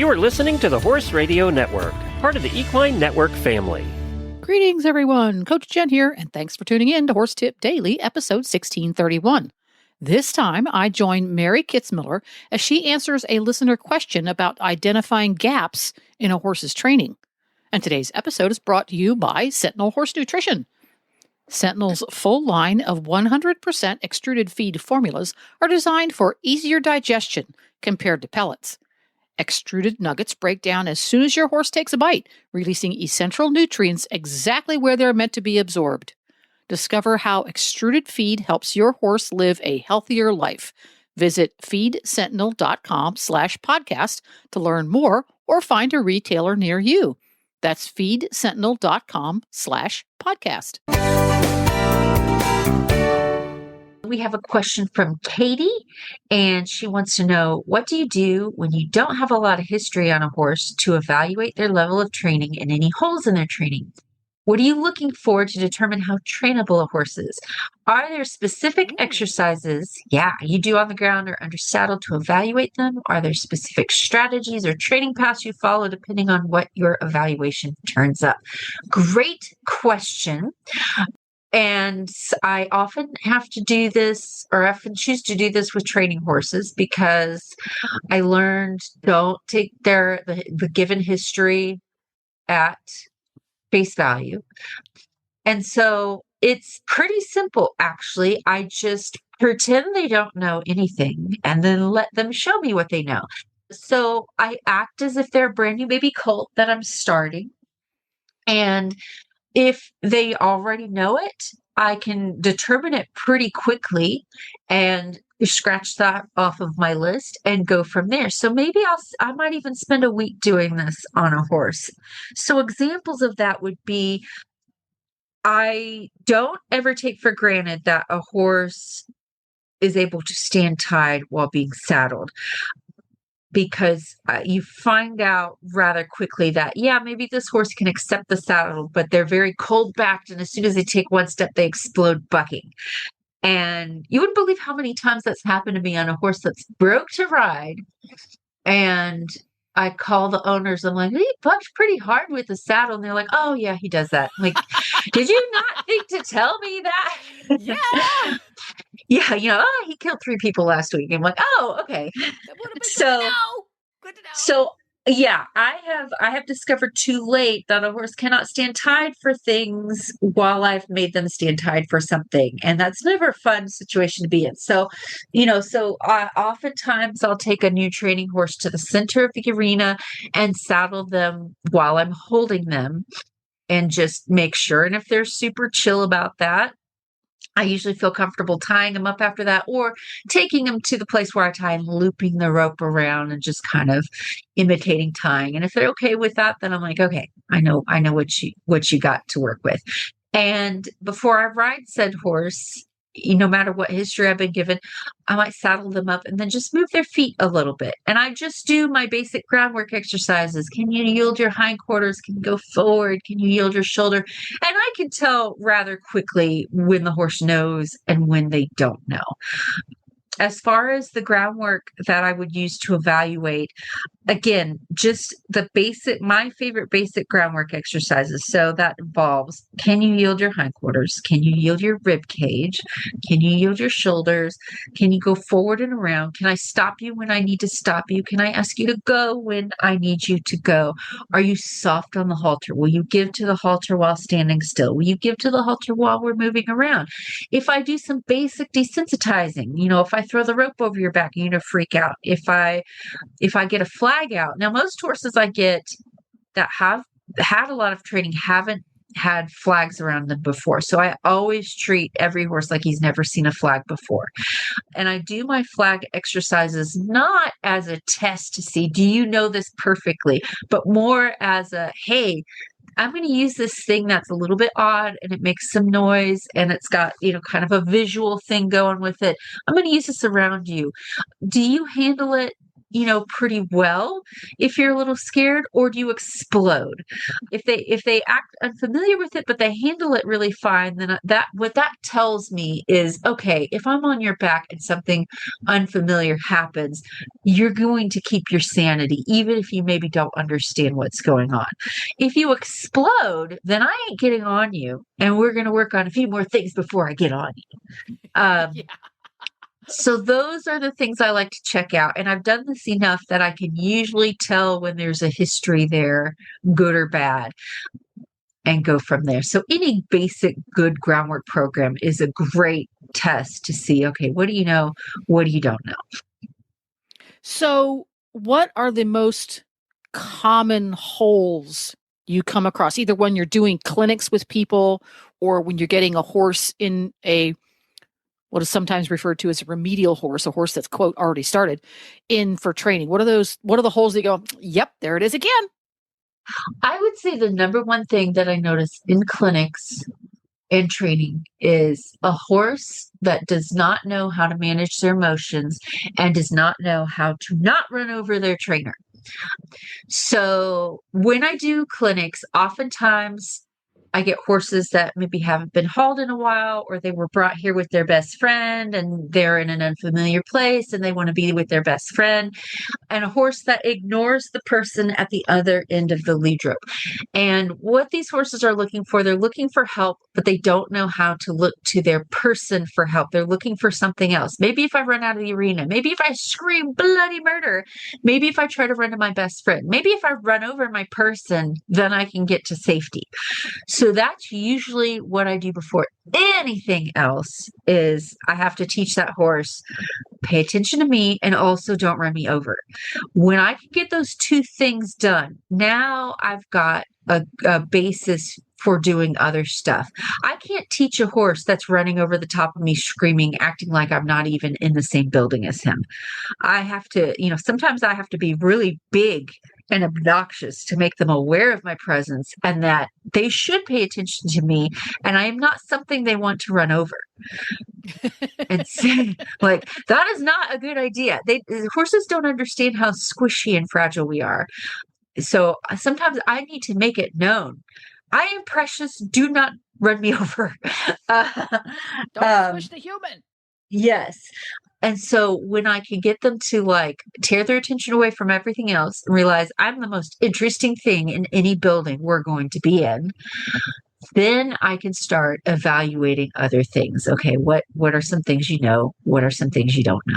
You are listening to the Horse Radio Network, part of the Equine Network family. Greetings, everyone. Coach Jen here, and thanks for tuning in to Horse Tip Daily, episode 1631. This time, I join Mary Kitzmiller as she answers a listener question about identifying gaps in a horse's training. And today's episode is brought to you by Sentinel Horse Nutrition. Sentinel's full line of 100% extruded feed formulas are designed for easier digestion compared to pellets. Extruded nuggets break down as soon as your horse takes a bite, releasing essential nutrients exactly where they're meant to be absorbed. Discover how extruded feed helps your horse live a healthier life. Visit feedsentinel.com/podcast to learn more or find a retailer near you. That's feedsentinel.com/podcast. We have a question from Katie, and she wants to know, what do you do when you don't have a lot of history on a horse to evaluate their level of training and any holes in their training? What are you looking for to determine how trainable a horse is? Are there specific exercises, you do on the ground or under saddle to evaluate them? Are there specific strategies or training paths you follow depending on what your evaluation turns up? Great question. And I often have to do this, or often choose to do this with training horses, because I learned don't take the given history at face value. And so it's pretty simple, actually. I just pretend they don't know anything and then let them show me what they know. So I act as if they're a brand new baby colt that I'm starting. And if they already know it, I can determine it pretty quickly and scratch that off of my list and go from there. So maybe I might even spend a week doing this on a horse. So examples of that would be, I don't ever take for granted that a horse is able to stand tied while being saddled, because you find out rather quickly that, maybe this horse can accept the saddle, but they're very cold-backed, and as soon as they take one step, they explode bucking. And you wouldn't believe how many times that's happened to me on a horse that's broke to ride, and I call the owners. I'm like, he bucked pretty hard with the saddle. And they're like, oh, yeah, he does that. I'm like, did you not think to tell me that? Yeah. He killed 3 people last week. I'm like, oh, okay. That would have been good to know. Good to know. So, I have discovered too late that a horse cannot stand tied for things while I've made them stand tied for something. And that's never a fun situation to be in. So, oftentimes I'll take a new training horse to the center of the arena and saddle them while I'm holding them and just make sure. And if they're super chill about that, I usually feel comfortable tying them up after that, or taking them to the place where I tie and looping the rope around and just kind of imitating tying. And if they're okay with that, then I'm like, okay, I know what you got to work with. And before I ride said horse, no matter what history I've been given, I might saddle them up and then just move their feet a little bit. And I just do my basic groundwork exercises. Can you yield your hindquarters? Can you go forward? Can you yield your shoulder? And I can tell rather quickly when the horse knows and when they don't know. As far as the groundwork that I would use to evaluate, again, just my favorite basic groundwork exercises. So that involves, can you yield your hindquarters? Can you yield your rib cage? Can you yield your shoulders? Can you go forward and around? Can I stop you when I need to stop you? Can I ask you to go when I need you to go? Are you soft on the halter? Will you give to the halter while standing still? Will you give to the halter while we're moving around? If I do some basic desensitizing, if I throw the rope over your back, you're going to freak out. If I get a flag out. Now, most horses I get that have had a lot of training haven't had flags around them before. So I always treat every horse like he's never seen a flag before. And I do my flag exercises not as a test to see, do you know this perfectly, but more as a, hey, I'm going to use this thing that's a little bit odd and it makes some noise and it's got, kind of a visual thing going with it. I'm going to use this around you. Do you handle it pretty well if you're a little scared, or do you explode? If they act unfamiliar with it, but they handle it really fine, then what that tells me is, okay, if I'm on your back and something unfamiliar happens, you're going to keep your sanity, even if you maybe don't understand what's going on. If you explode, then I ain't getting on you, and we're going to work on a few more things before I get on you. Yeah. So those are the things I like to check out. And I've done this enough that I can usually tell when there's a history there, good or bad, and go from there. So any basic good groundwork program is a great test to see, okay, what do you know? What do you don't know? So what are the most common holes you come across, either when you're doing clinics with people or when you're getting a horse in what is sometimes referred to as a remedial horse, a horse that's, quote, already started in for training? What are the holes that you go, yep, there it is again? I would say the number one thing that I notice in clinics and training is a horse that does not know how to manage their emotions and does not know how to not run over their trainer. So when I do clinics, oftentimes I get horses that maybe haven't been hauled in a while, or they were brought here with their best friend and they're in an unfamiliar place and they want to be with their best friend, and a horse that ignores the person at the other end of the lead rope. And what these horses are looking for, they're looking for help, but they don't know how to look to their person for help. They're looking for something else. Maybe if I run out of the arena, maybe if I scream bloody murder, maybe if I try to run to my best friend, maybe if I run over my person, then I can get to safety. So that's usually what I do before anything else. Is I have to teach that horse, pay attention to me, and also don't run me over. When I can get those two things done, now I've got a basis for doing other stuff. I can't teach a horse that's running over the top of me, screaming, acting like I'm not even in the same building as him. I have to, sometimes I have to be really big and obnoxious to make them aware of my presence and that they should pay attention to me, and I am not something they want to run over. And say, like, that is not a good idea. Horses don't understand how squishy and fragile we are. So sometimes I need to make it known. I am precious. Do not run me over. Don't squish the human. Yes. And so when I can get them to tear their attention away from everything else and realize I'm the most interesting thing in any building we're going to be in, then I can start evaluating other things. Okay, what are some things you know? What are some things you don't know?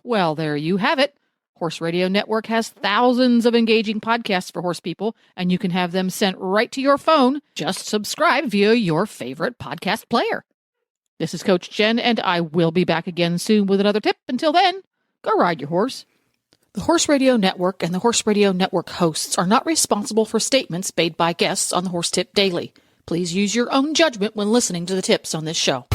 Well, there you have it. Horse Radio Network has thousands of engaging podcasts for horse people, and you can have them sent right to your phone. Just subscribe via your favorite podcast player. This is Coach Jen, and I will be back again soon with another tip. Until then, go ride your horse. The Horse Radio Network and the Horse Radio Network hosts are not responsible for statements made by guests on the Horse Tip Daily. Please use your own judgment when listening to the tips on this show.